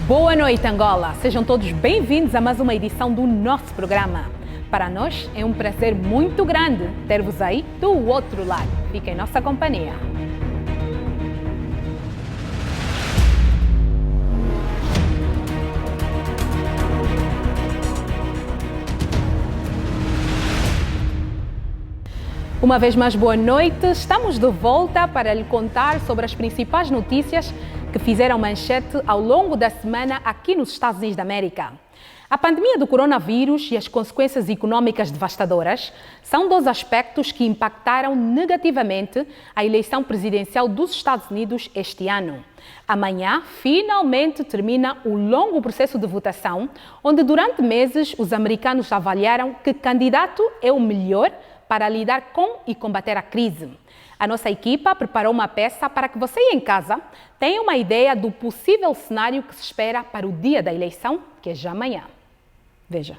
Boa noite, Angola! Sejam todos bem-vindos a mais uma edição do nosso programa. Para nós é um prazer muito grande ter-vos aí do outro lado. Fiquem em nossa companhia. Uma vez mais, boa noite. Estamos de volta para lhe contar sobre as principais notícias que fizeram manchete ao longo da semana aqui nos Estados Unidos da América. A pandemia do coronavírus e as consequências econômicas devastadoras são dois aspectos que impactaram negativamente a eleição presidencial dos Estados Unidos este ano. Amanhã, finalmente, termina o longo processo de votação, onde durante meses os americanos avaliaram que candidato é o melhor para lidar com e combater a crise. A nossa equipa preparou uma peça para que você em casa tenha uma ideia do possível cenário que se espera para o dia da eleição, que é já amanhã. Veja.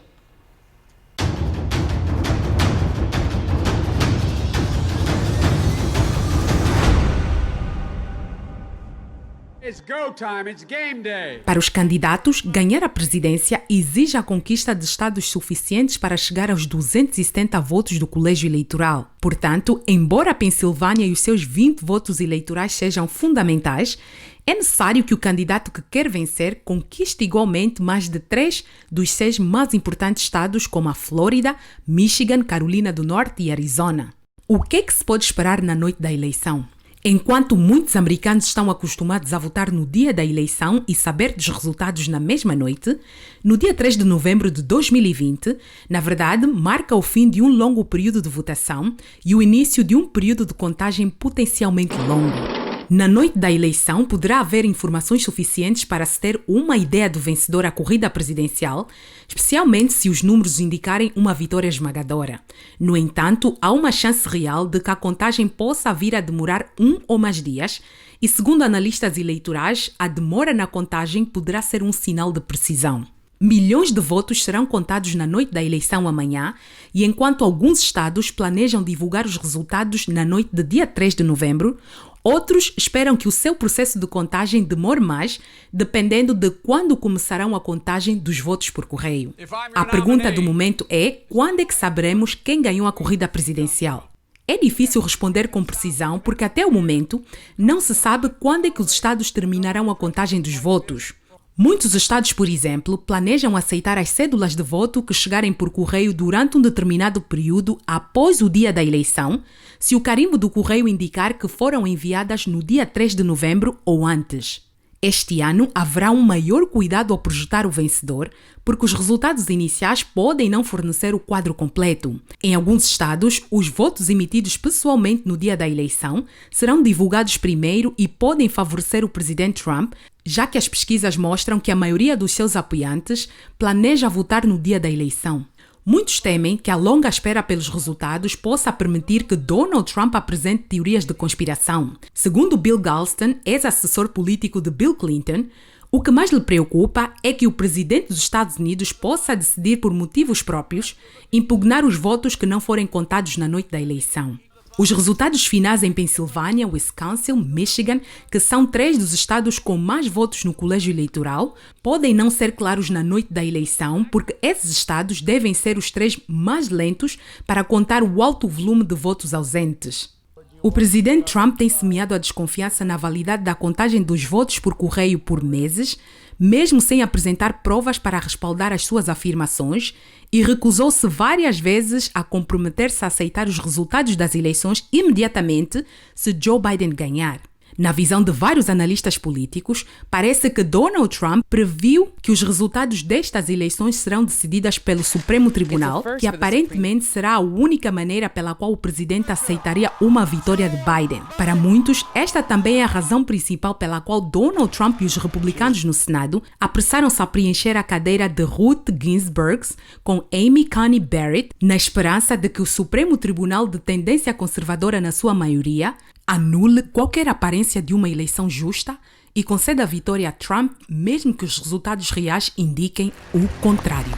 Para os candidatos, ganhar a presidência exige a conquista de estados suficientes para chegar aos 270 votos do colégio eleitoral. Portanto, embora a Pensilvânia e os seus 20 votos eleitorais sejam fundamentais, é necessário que o candidato que quer vencer conquiste igualmente mais de 3 dos 6 mais importantes estados, como a Flórida, Michigan, Carolina do Norte e Arizona. O que é que se pode esperar na noite da eleição? Enquanto muitos americanos estão acostumados a votar no dia da eleição e saber dos resultados na mesma noite, no dia 3 de novembro de 2020, na verdade, marca o fim de um longo período de votação e o início de um período de contagem potencialmente longo. Na noite da eleição, poderá haver informações suficientes para se ter uma ideia do vencedor à corrida presidencial, especialmente se os números indicarem uma vitória esmagadora. No entanto, há uma chance real de que a contagem possa vir a demorar 1 ou mais dias, e segundo analistas eleitorais, a demora na contagem poderá ser um sinal de precisão. Milhões de votos serão contados na noite da eleição amanhã, e enquanto alguns estados planejam divulgar os resultados na noite de dia 3 de novembro, outros esperam que o seu processo de contagem demore mais, dependendo de quando começarão a contagem dos votos por correio. A pergunta do momento é: quando é que saberemos quem ganhou a corrida presidencial? É difícil responder com precisão porque até o momento não se sabe quando é que os estados terminarão a contagem dos votos. Muitos estados, por exemplo, planejam aceitar as cédulas de voto que chegarem por correio durante um determinado período após o dia da eleição, se o carimbo do correio indicar que foram enviadas no dia 3 de novembro ou antes. Este ano haverá um maior cuidado ao projetar o vencedor, porque os resultados iniciais podem não fornecer o quadro completo. Em alguns estados, os votos emitidos pessoalmente no dia da eleição serão divulgados primeiro e podem favorecer o presidente Trump, já que as pesquisas mostram que a maioria dos seus apoiantes planeja votar no dia da eleição. Muitos temem que a longa espera pelos resultados possa permitir que Donald Trump apresente teorias de conspiração. Segundo Bill Galston, ex-assessor político de Bill Clinton, o que mais lhe preocupa é que o presidente dos Estados Unidos possa decidir por motivos próprios impugnar os votos que não forem contados na noite da eleição. Os resultados finais em Pensilvânia, Wisconsin, Michigan, que são 3 dos estados com mais votos no colégio eleitoral, podem não ser claros na noite da eleição porque esses estados devem ser os 3 mais lentos para contar o alto volume de votos ausentes. O presidente Trump tem semeado a desconfiança na validade da contagem dos votos por correio por meses, mesmo sem apresentar provas para respaldar as suas afirmações, e recusou-se várias vezes a comprometer-se a aceitar os resultados das eleições imediatamente se Joe Biden ganhar. Na visão de vários analistas políticos, parece que Donald Trump previu que os resultados destas eleições serão decididas pelo Supremo Tribunal, que aparentemente será a única maneira pela qual o presidente aceitaria uma vitória de Biden. Para muitos, esta também é a razão principal pela qual Donald Trump e os republicanos no Senado apressaram-se a preencher a cadeira de Ruth Ginsburg com Amy Coney Barrett, na esperança de que o Supremo Tribunal, de tendência conservadora na sua maioria, anule qualquer aparência de uma eleição justa e conceda a vitória a Trump, mesmo que os resultados reais indiquem o contrário.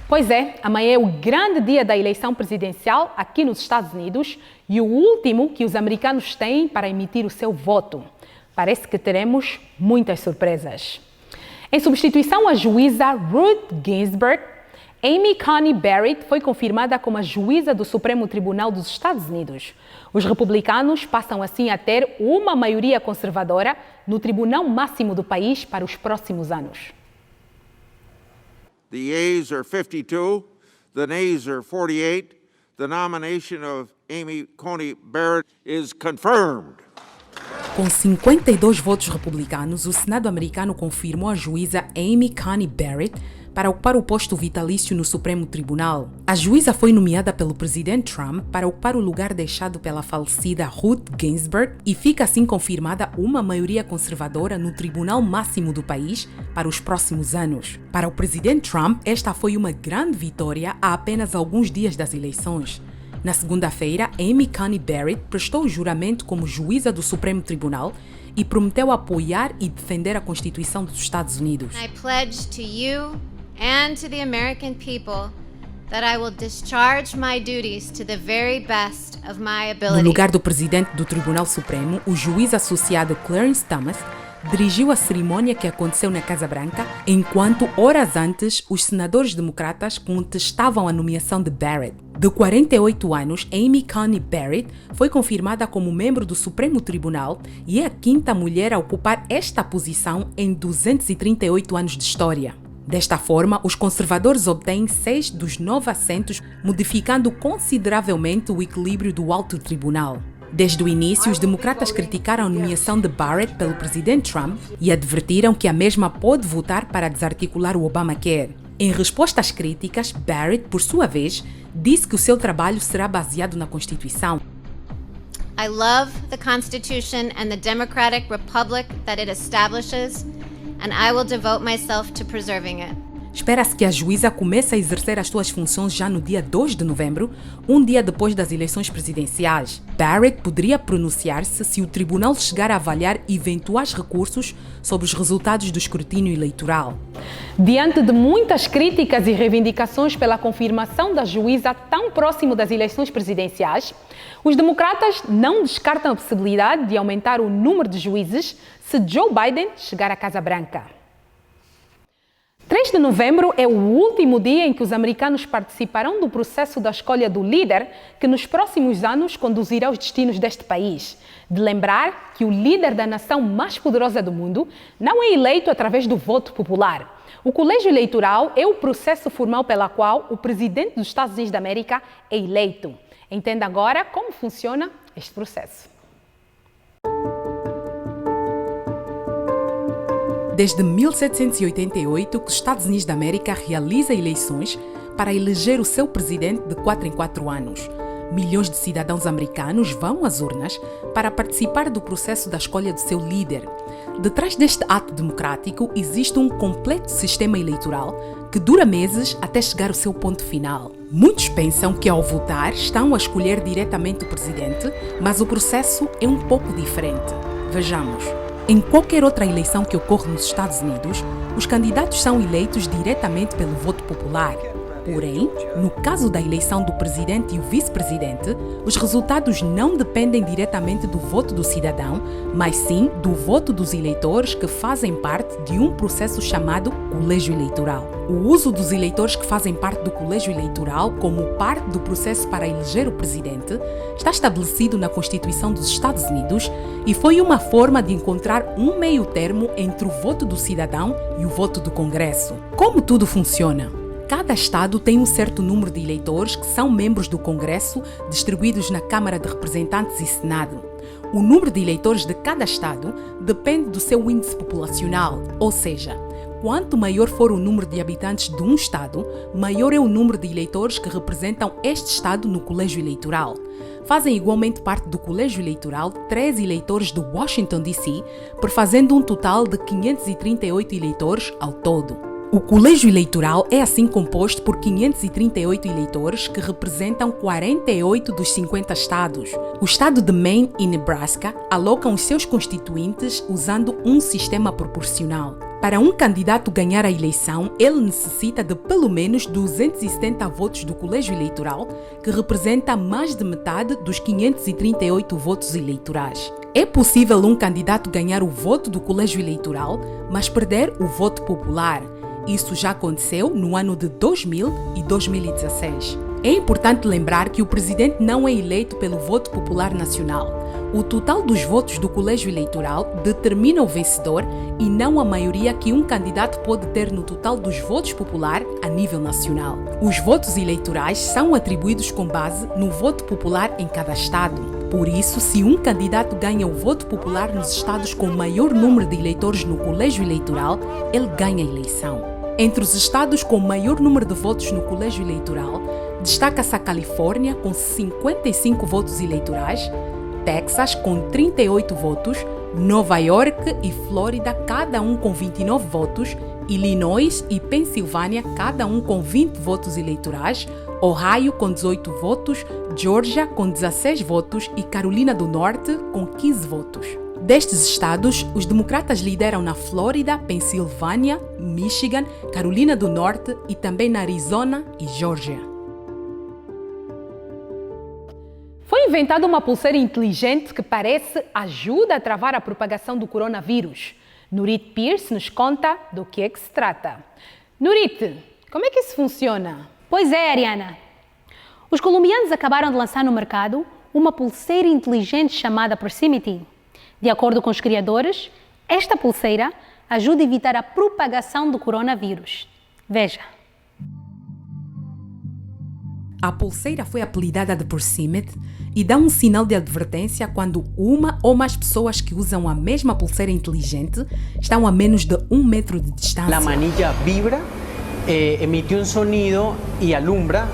Pois é, amanhã é o grande dia da eleição presidencial aqui nos Estados Unidos e o último que os americanos têm para emitir o seu voto. Parece que teremos muitas surpresas. Em substituição à juíza Ruth Ginsburg, Amy Coney Barrett foi confirmada como a juíza do Supremo Tribunal dos Estados Unidos. Os republicanos passam assim a ter uma maioria conservadora no tribunal máximo do país para os próximos anos. The yeas are 52, the nays are 48. The nomination of Amy Coney Barrett is confirmed. Com 52 votos republicanos, o Senado americano confirmou a juíza Amy Coney Barrett para ocupar o posto vitalício no Supremo Tribunal. A juíza foi nomeada pelo presidente Trump para ocupar o lugar deixado pela falecida Ruth Ginsburg e fica assim confirmada uma maioria conservadora no Tribunal Máximo do país para os próximos anos. Para o presidente Trump, esta foi uma grande vitória a apenas alguns dias das eleições. Na segunda-feira, Amy Coney Barrett prestou o juramento como juíza do Supremo Tribunal e prometeu apoiar e defender a Constituição dos Estados Unidos. I pledge to you and to the American people that I will discharge my duties to the very best of my ability. No lugar do presidente do Tribunal Supremo, o juiz associado Clarence Thomas dirigiu a cerimônia que aconteceu na Casa Branca, enquanto, horas antes, os senadores democratas contestavam a nomeação de Barrett. De 48 anos, Amy Coney Barrett foi confirmada como membro do Supremo Tribunal e é a quinta mulher a ocupar esta posição em 238 anos de história. Desta forma, os conservadores obtêm 6 dos 9 assentos, modificando consideravelmente o equilíbrio do alto tribunal. Desde o início, os democratas criticaram a nomeação de Barrett pelo presidente Trump e advertiram que a mesma pode votar para desarticular o Obamacare. Em resposta às críticas, Barrett, por sua vez, disse que o seu trabalho será baseado na Constituição. I love the Constitution and the democratic republic that it establishes, and I will devote myself to preserving it. Espera-se que a juíza comece a exercer as suas funções já no dia 2 de novembro, um dia depois das eleições presidenciais. Barrett poderia pronunciar-se se o tribunal chegar a avaliar eventuais recursos sobre os resultados do escrutínio eleitoral. Diante de muitas críticas e reivindicações pela confirmação da juíza tão próximo das eleições presidenciais, os democratas não descartam a possibilidade de aumentar o número de juízes se Joe Biden chegar à Casa Branca. 3 de novembro é o último dia em que os americanos participarão do processo da escolha do líder que nos próximos anos conduzirá os destinos deste país. De lembrar que o líder da nação mais poderosa do mundo não é eleito através do voto popular. O colégio eleitoral é o processo formal pela qual o presidente dos Estados Unidos da América é eleito. Entenda agora como funciona este processo. Desde 1788 que os Estados Unidos da América realiza eleições para eleger o seu presidente de 4 em 4 anos. Milhões de cidadãos americanos vão às urnas para participar do processo da escolha do seu líder. Detrás deste ato democrático existe um completo sistema eleitoral que dura meses até chegar ao seu ponto final. Muitos pensam que ao votar estão a escolher diretamente o presidente, mas o processo é um pouco diferente. Vejamos. Em qualquer outra eleição que ocorre nos Estados Unidos, os candidatos são eleitos diretamente pelo voto popular. Porém, no caso da eleição do presidente e o vice-presidente, os resultados não dependem diretamente do voto do cidadão, mas sim do voto dos eleitores que fazem parte de um processo chamado colégio eleitoral. O uso dos eleitores que fazem parte do colégio eleitoral como parte do processo para eleger o presidente está estabelecido na Constituição dos Estados Unidos e foi uma forma de encontrar um meio termo entre o voto do cidadão e o voto do Congresso. Como tudo funciona? Cada estado tem um certo número de eleitores que são membros do Congresso, distribuídos na Câmara de Representantes e Senado. O número de eleitores de cada estado depende do seu índice populacional, ou seja, quanto maior for o número de habitantes de um estado, maior é o número de eleitores que representam este estado no colégio eleitoral. Fazem igualmente parte do colégio eleitoral 3 eleitores de Washington, D.C., prefazendo um total de 538 eleitores ao todo. O colégio eleitoral é assim composto por 538 eleitores que representam 48 dos 50 estados. O estado de Maine e Nebraska alocam os seus constituintes usando um sistema proporcional. Para um candidato ganhar a eleição, ele necessita de pelo menos 270 votos do colégio eleitoral, que representa mais de metade dos 538 votos eleitorais. É possível um candidato ganhar o voto do colégio eleitoral, mas perder o voto popular. Isso já aconteceu no ano de 2000 e 2016. É importante lembrar que o presidente não é eleito pelo voto popular nacional. O total dos votos do colégio eleitoral determina o vencedor e não a maioria que um candidato pode ter no total dos votos popular a nível nacional. Os votos eleitorais são atribuídos com base no voto popular em cada estado. Por isso, se um candidato ganha o voto popular nos estados com maior número de eleitores no colégio eleitoral, ele ganha a eleição. Entre os estados com maior número de votos no colégio eleitoral, destaca-se a Califórnia com 55 votos eleitorais, Texas com 38 votos, Nova York e Flórida cada um com 29 votos, Illinois e Pensilvânia cada um com 20 votos eleitorais, Ohio com 18 votos, Georgia com 16 votos e Carolina do Norte com 15 votos. Destes estados, os democratas lideram na Flórida, Pensilvânia, Michigan, Carolina do Norte e também na Arizona e Geórgia. Foi inventada uma pulseira inteligente que parece ajuda a travar a propagação do coronavírus. Nurit Pierce nos conta do que é que se trata. Nurit, como é que isso funciona? Pois é, Ariana. Os colombianos acabaram de lançar no mercado uma pulseira inteligente chamada Proximity. De acordo com os criadores, esta pulseira ajuda a evitar a propagação do coronavírus. Veja. A pulseira foi apelidada de Proximity e dá um sinal de advertência quando uma ou mais pessoas que usam a mesma pulseira inteligente estão a menos de 1 metro de distância. La manilla vibra, emite un sonido y alumbra,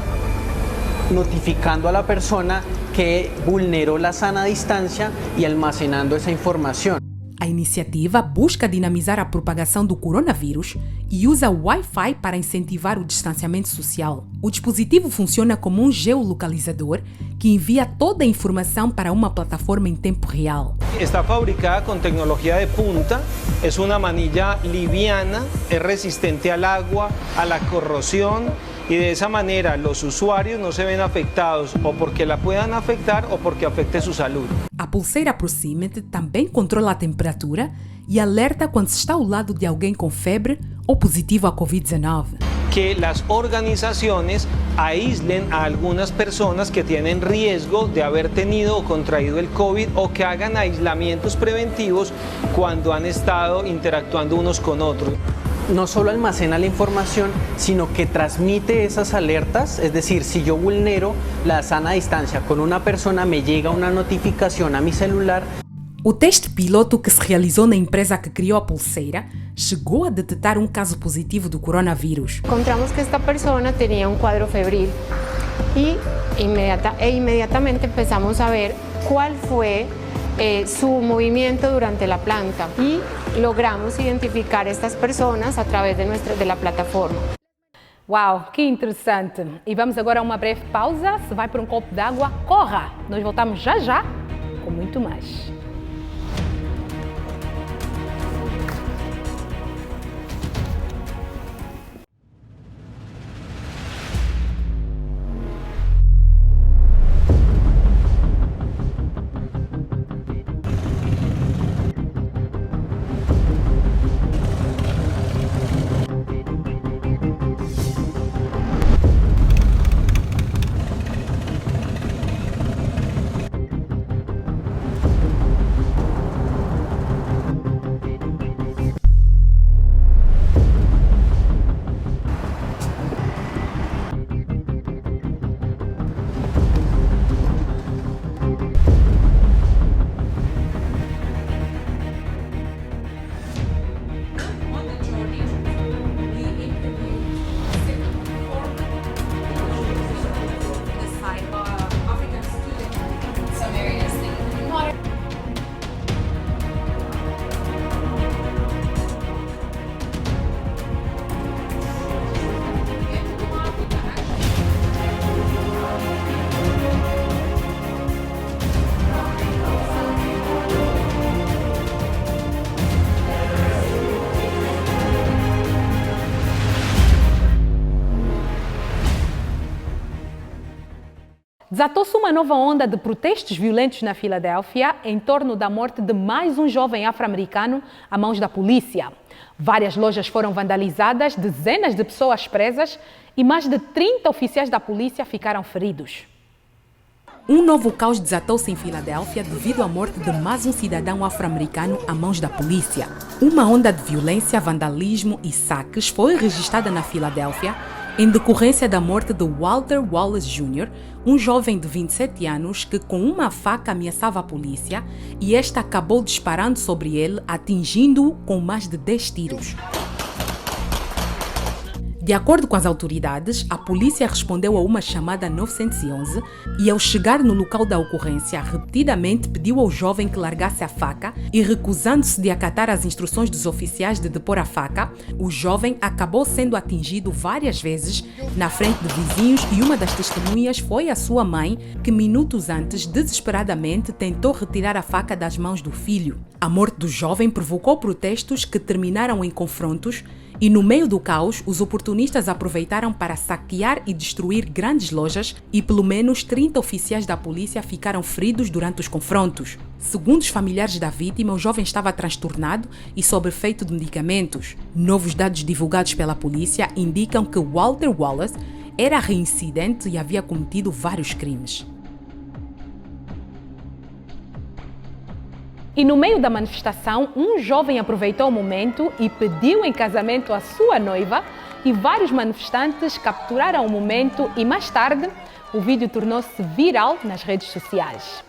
notificando a la persona que vulneró la sana distancia y almacenando esa información. A iniciativa busca dinamizar a propagação do coronavírus e usa o Wi-Fi para incentivar o distanciamento social. O dispositivo funciona como um geolocalizador que envia toda a informação para uma plataforma em tempo real. Está fabricada con tecnología de punta, es una manilla liviana, es resistente al agua, a la corrosión y de esa manera los usuarios no se ven afectados o porque la puedan afectar o porque afecte su salud. A pulseira Proximity também controla a temperatura e alerta quando se está ao lado de alguém com febre ou positivo a Covid-19. Que las organizaciones aíslen a algunas personas que tienen riesgo de haber tenido o contraído el COVID o que hagan aislamientos preventivos cuando han estado interactuando unos con otros. No solo almacena la información, sino que transmite esas alertas, es decir, si yo vulnero la sana distancia con una persona, me llega una notificación a mi celular. O teste piloto que se realizou na empresa que criou a pulseira chegou a detectar um caso positivo do coronavírus. Encontramos que esta persona tenía un cuadro febril y inmediatamente empezamos a ver cuál fue su movimiento durante la planta y logramos identificar estas personas a través de la plataforma. Uau, que interessante! E vamos agora a uma breve pausa. Se vai por um copo d'água, corra! Nós voltamos já já com muito mais. Desatou-se uma nova onda de protestos violentos na Filadélfia em torno da morte de mais um jovem afro-americano a mãos da polícia. Várias lojas foram vandalizadas, dezenas de pessoas presas e mais de 30 oficiais da polícia ficaram feridos. Um novo caos desatou-se em Filadélfia devido à morte de mais um cidadão afro-americano a mãos da polícia. Uma onda de violência, vandalismo e saques foi registrada na Filadélfia em decorrência da morte de Walter Wallace Jr., um jovem de 27 anos que com uma faca ameaçava a polícia e esta acabou disparando sobre ele, atingindo-o com mais de 10 tiros. De acordo com as autoridades, a polícia respondeu a uma chamada 911 e, ao chegar no local da ocorrência, repetidamente pediu ao jovem que largasse a faca e, recusando-se de acatar as instruções dos oficiais de depor a faca, o jovem acabou sendo atingido várias vezes na frente de vizinhos e uma das testemunhas foi a sua mãe, que minutos antes, desesperadamente, tentou retirar a faca das mãos do filho. A morte do jovem provocou protestos que terminaram em confrontos e, no meio do caos, os oportunistas aproveitaram para saquear e destruir grandes lojas e pelo menos 30 oficiais da polícia ficaram feridos durante os confrontos. Segundo os familiares da vítima, o jovem estava transtornado e sob efeito de medicamentos. Novos dados divulgados pela polícia indicam que Walter Wallace era reincidente e havia cometido vários crimes. E no meio da manifestação, um jovem aproveitou o momento e pediu em casamento a sua noiva e vários manifestantes capturaram o momento e mais tarde o vídeo tornou-se viral nas redes sociais.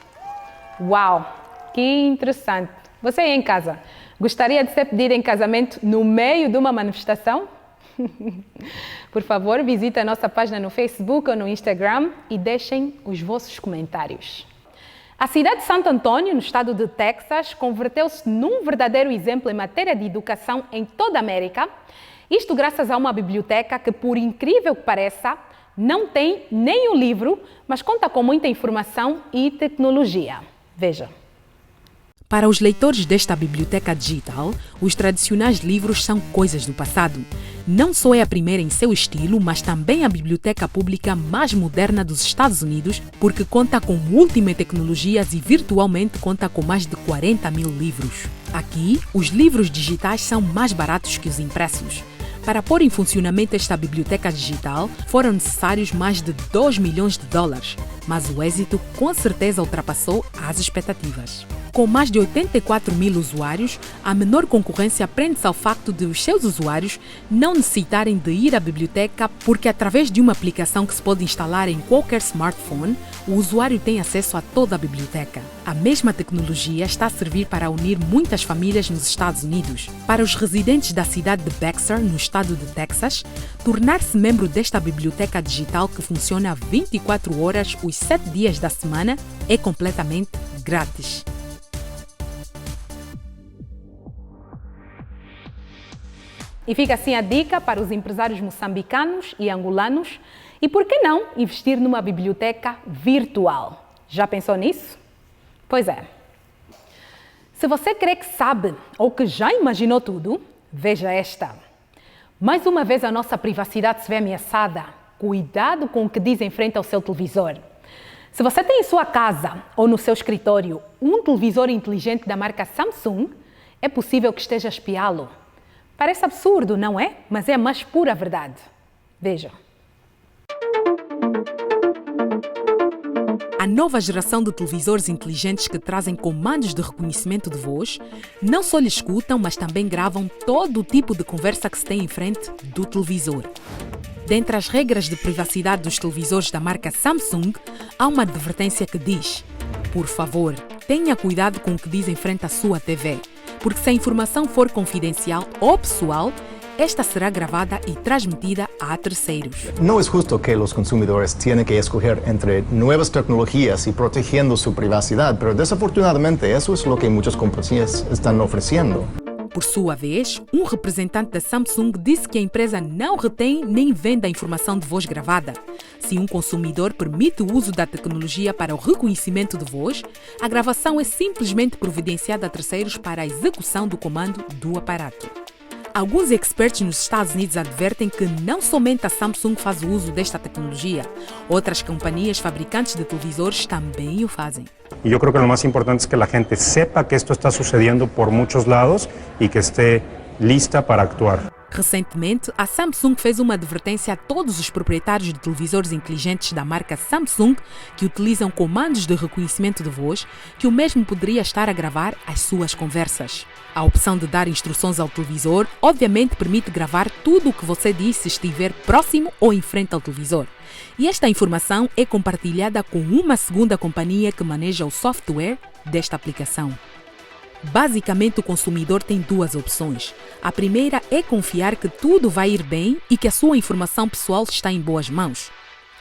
Uau, que interessante! Você aí em casa, gostaria de ser pedido em casamento no meio de uma manifestação? Por favor, visite a nossa página no Facebook ou no Instagram e deixem os vossos comentários. A cidade de Santo Antônio, no estado de Texas, converteu-se num verdadeiro exemplo em matéria de educação em toda a América. Isto graças a uma biblioteca que, por incrível que pareça, não tem nenhum livro, mas conta com muita informação e tecnologia. Veja. Para os leitores desta biblioteca digital, os tradicionais livros são coisas do passado. Não só é a primeira em seu estilo, mas também a biblioteca pública mais moderna dos Estados Unidos, porque conta com últimas tecnologias e virtualmente conta com mais de 40 mil livros. Aqui, os livros digitais são mais baratos que os impressos. Para pôr em funcionamento esta biblioteca digital, foram necessários mais de 2 milhões de dólares, mas o êxito com certeza ultrapassou as expectativas. Com mais de 84 mil usuários, a menor concorrência prende-se ao facto de os seus usuários não necessitarem de ir à biblioteca porque, através de uma aplicação que se pode instalar em qualquer smartphone, o usuário tem acesso a toda a biblioteca. A mesma tecnologia está a servir para unir muitas famílias nos Estados Unidos. Para os residentes da cidade de Bexar, no estado de Texas, tornar-se membro desta biblioteca digital que funciona 24 horas os 7 dias da semana é completamente grátis. E fica assim a dica para os empresários moçambicanos e angolanos. E por que não investir numa biblioteca virtual? Já pensou nisso? Pois é. Se você crê que sabe ou que já imaginou tudo, veja esta. Mais uma vez a nossa privacidade se vê ameaçada. Cuidado com o que diz em frente ao seu televisor. Se você tem em sua casa ou no seu escritório um televisor inteligente da marca Samsung, é possível que esteja a espiá-lo. Parece absurdo, não é? Mas é a mais pura verdade. Veja. A nova geração de televisores inteligentes que trazem comandos de reconhecimento de voz não só lhe escutam, mas também gravam todo o tipo de conversa que se tem em frente do televisor. Dentre as regras de privacidade dos televisores da marca Samsung, há uma advertência que diz: por favor, tenha cuidado com o que diz em frente à sua TV, porque se a informação for confidencial ou pessoal, esta será gravada y transmitida a terceros. No es justo que los consumidores tienen que escoger entre nuevas tecnologías y protegiendo su privacidad, pero desafortunadamente eso es lo que muchas compañías están ofreciendo. Por sua vez, um representante da Samsung disse que a empresa não retém nem vende a informação de voz gravada. Se um consumidor permite o uso da tecnologia para o reconhecimento de voz, a gravação é simplesmente providenciada a terceiros para a execução do comando do aparato. Alguns experts nos Estados Unidos advertem que não somente a Samsung faz o uso desta tecnologia, outras companhias fabricantes de televisores também o fazem. Y yo creo que lo más importante es que la gente sepa que esto está sucediendo por muchos lados y que esté lista para actuar. Recentemente, a Samsung fez uma advertência a todos os proprietários de televisores inteligentes da marca Samsung que utilizam comandos de reconhecimento de voz que o mesmo poderia estar a gravar as suas conversas. A opção de dar instruções ao televisor obviamente permite gravar tudo o que você diz se estiver próximo ou em frente ao televisor. E esta informação é compartilhada com uma segunda companhia que maneja o software desta aplicação. Basicamente, o consumidor tem duas opções. A primeira é confiar que tudo vai ir bem e que a sua informação pessoal está em boas mãos.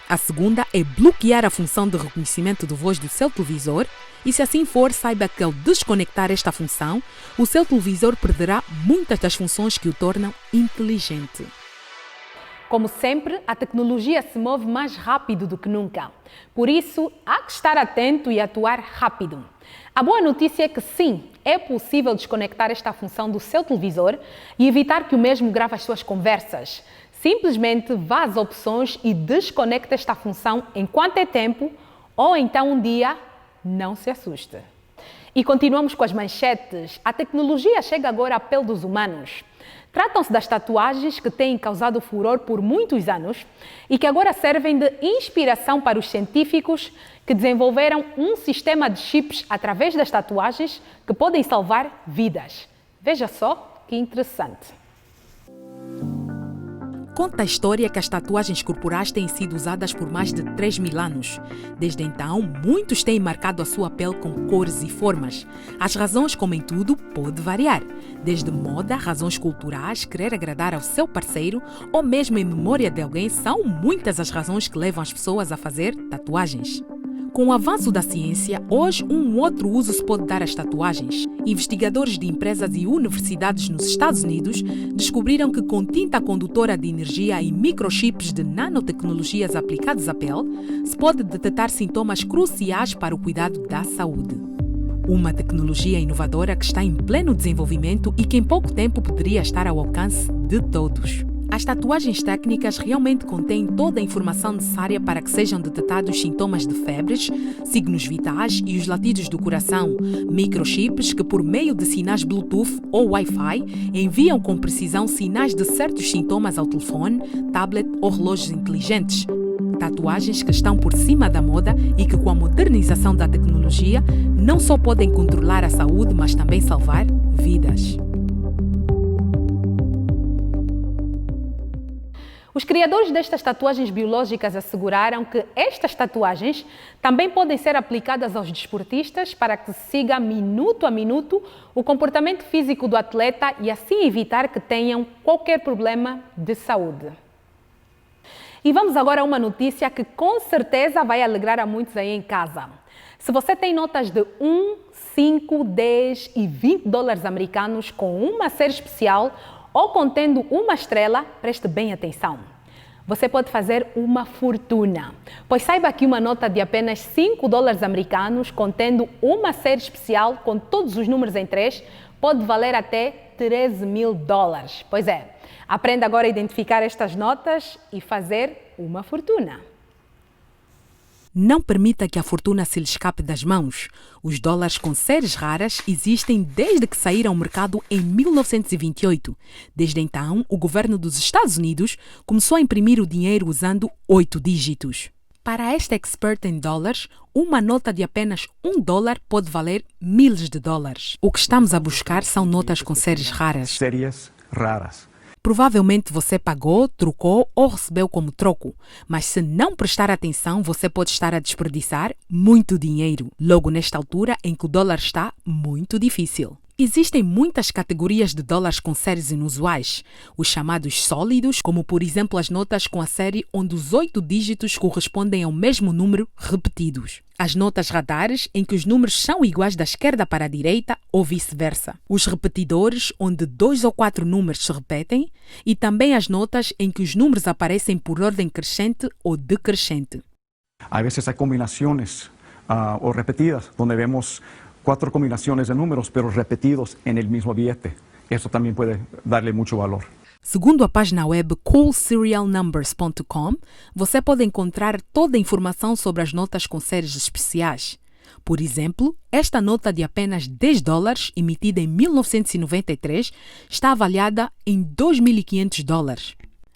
A segunda é bloquear a função de reconhecimento de voz do seu televisor e, se assim for, saiba que ao desconectar esta função, o seu televisor perderá muitas das funções que o tornam inteligente. Como sempre, a tecnologia se move mais rápido do que nunca. Por isso, há que estar atento e atuar rápido. A boa notícia é que sim, é possível desconectar esta função do seu televisor e evitar que o mesmo grave as suas conversas. Simplesmente vá às opções e desconecte esta função enquanto é tempo, ou então um dia, não se assuste. E continuamos com as manchetes. A tecnologia chega agora à pele dos humanos. Tratam-se das tatuagens que têm causado furor por muitos anos e que agora servem de inspiração para os científicos que desenvolveram um sistema de chips através das tatuagens que podem salvar vidas. Veja só que interessante. Conta a história que as tatuagens corporais têm sido usadas por mais de 3.000 anos. Desde então, muitos têm marcado a sua pele com cores e formas. As razões, como em tudo, pode variar. Desde moda, razões culturais, querer agradar ao seu parceiro ou mesmo em memória de alguém, são muitas as razões que levam as pessoas a fazer tatuagens. Com o avanço da ciência, hoje um outro uso se pode dar às tatuagens. Investigadores de empresas e universidades nos Estados Unidos descobriram que com tinta condutora de energia e microchips de nanotecnologias aplicados à pele, se pode detectar sintomas cruciais para o cuidado da saúde. Uma tecnologia inovadora que está em pleno desenvolvimento e que em pouco tempo poderia estar ao alcance de todos. As tatuagens técnicas realmente contêm toda a informação necessária para que sejam detectados sintomas de febres, signos vitais e os latidos do coração, microchips que, por meio de sinais Bluetooth ou Wi-Fi, enviam com precisão sinais de certos sintomas ao telefone, tablet ou relógios inteligentes. Tatuagens que estão por cima da moda e que, com a modernização da tecnologia, não só podem controlar a saúde, mas também salvar vidas. Os criadores destas tatuagens biológicas asseguraram que estas tatuagens também podem ser aplicadas aos desportistas para que se siga minuto a minuto o comportamento físico do atleta e assim evitar que tenham qualquer problema de saúde. E vamos agora a uma notícia que com certeza vai alegrar a muitos aí em casa. Se você tem notas de 1, 5, 10 e 20 dólares americanos com uma série especial ou contendo uma estrela, preste bem atenção. Você pode fazer uma fortuna, pois saiba que uma nota de apenas 5 dólares americanos contendo uma série especial com todos os números em 3 pode valer até 13.000 dólares. Pois é, aprenda agora a identificar estas notas e fazer uma fortuna. Não permita que a fortuna se lhe escape das mãos. Os dólares com séries raras existem desde que saíram ao mercado em 1928. Desde então, o governo dos Estados Unidos começou a imprimir o dinheiro usando 8 dígitos. Para esta expert em dólares, uma nota de apenas $1 pode valer milhares de dólares. O que estamos a buscar são notas com séries raras. Séries raras. Provavelmente você pagou, trocou ou recebeu como troco, mas se não prestar atenção, você pode estar a desperdiçar muito dinheiro, logo nesta altura em que o dólar está muito difícil. Existem muitas categorias de dólares com séries inusuais, os chamados sólidos, como por exemplo as notas com a série onde os 8 dígitos correspondem ao mesmo número repetidos. As notas radares, em que os números são iguais da esquerda para a direita ou vice-versa. Os repetidores, onde 2 ou 4 números se repetem. E também as notas em que os números aparecem por ordem crescente ou decrescente. A veces hay combinaciones o repetidas, donde vemos 4 combinaciones de números, pero repetidos en el mismo billete. esto también puede darle mucho valor. Segundo a página web coolserialnumbers.com, você pode encontrar toda a informação sobre as notas com séries especiais. Por exemplo, esta nota de apenas $10, emitida em 1993, está avaliada em $2.500.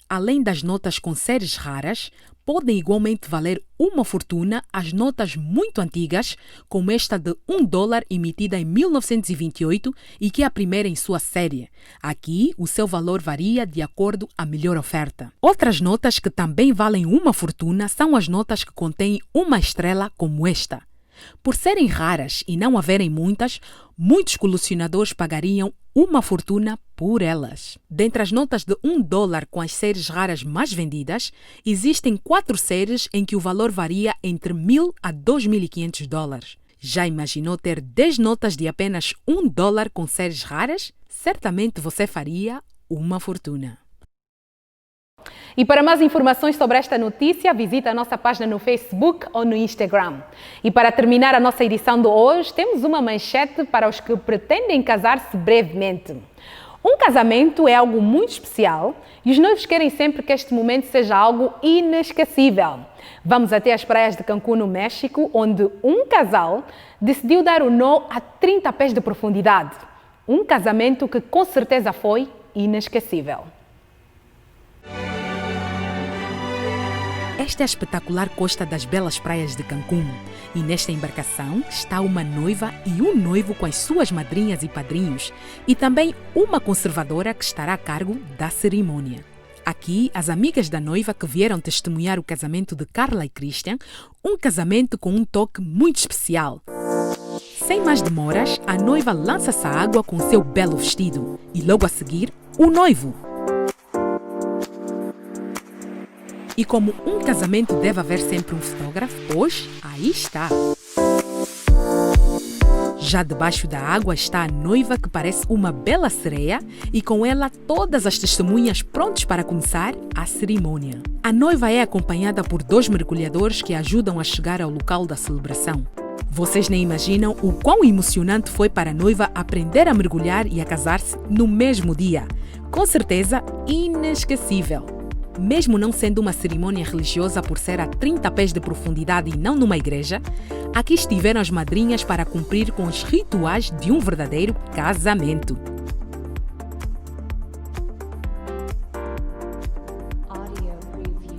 Além das notas com séries raras, podem igualmente valer uma fortuna as notas muito antigas, como esta de $1 emitida em 1928 e que é a primeira em sua série. Aqui, o seu valor varia de acordo à melhor oferta. Outras notas que também valem uma fortuna são as notas que contêm uma estrela como esta. Por serem raras e não haverem muitas, muitos colecionadores pagariam uma fortuna por elas. Dentre as notas de $1 com as séries raras mais vendidas, existem 4 séries em que o valor varia entre $1.000 a $2.500. Já imaginou ter 10 notas de apenas $1 com séries raras? Certamente você faria uma fortuna. E para mais informações sobre esta notícia, visite a nossa página no Facebook ou no Instagram. E para terminar a nossa edição de hoje, temos uma manchete para os que pretendem casar-se brevemente. Um casamento é algo muito especial e os noivos querem sempre que este momento seja algo inesquecível. Vamos até as praias de Cancún, no México, onde um casal decidiu dar o nó a 30 pés de profundidade. Um casamento que com certeza foi inesquecível. Esta é a espetacular costa das belas praias de Cancún e nesta embarcação está uma noiva e um noivo com as suas madrinhas e padrinhos e também uma conservadora que estará a cargo da cerimônia. Aqui, as amigas da noiva que vieram testemunhar o casamento de Carla e Christian, um casamento com um toque muito especial. Sem mais demoras, a noiva lança-se à água com seu belo vestido e logo a seguir, o noivo. E como um casamento deve haver sempre um fotógrafo, pois aí está. Já debaixo da água está a noiva que parece uma bela sereia e com ela todas as testemunhas prontas para começar a cerimônia. A noiva é acompanhada por 2 mergulhadores que a ajudam a chegar ao local da celebração. Vocês nem imaginam o quão emocionante foi para a noiva aprender a mergulhar e a casar-se no mesmo dia. Com certeza, inesquecível. Mesmo não sendo uma cerimônia religiosa por ser a 30 pés de profundidade e não numa igreja, aqui estiveram as madrinhas para cumprir com os rituais de um verdadeiro casamento.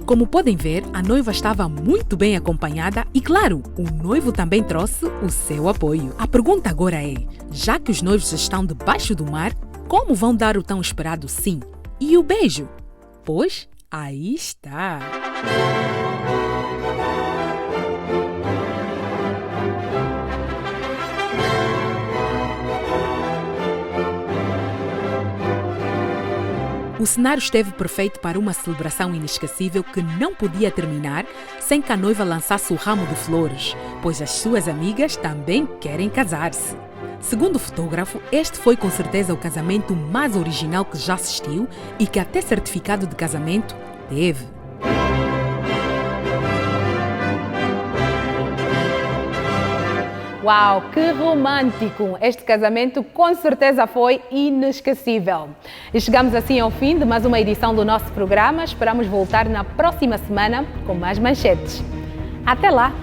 Como podem ver, a noiva estava muito bem acompanhada e, claro, o noivo também trouxe o seu apoio. A pergunta agora é, já que os noivos estão debaixo do mar, como vão dar o tão esperado sim? E o beijo? Pois, aí está! O cenário esteve perfeito para uma celebração inesquecível que não podia terminar sem que a noiva lançasse o ramo de flores, pois as suas amigas também querem casar-se. Segundo o fotógrafo, este foi com certeza o casamento mais original que já assistiu e que até certificado de casamento teve. Uau, que romântico! Este casamento com certeza foi inesquecível. E chegamos assim ao fim de mais uma edição do nosso programa. Esperamos voltar na próxima semana com mais manchetes. Até lá!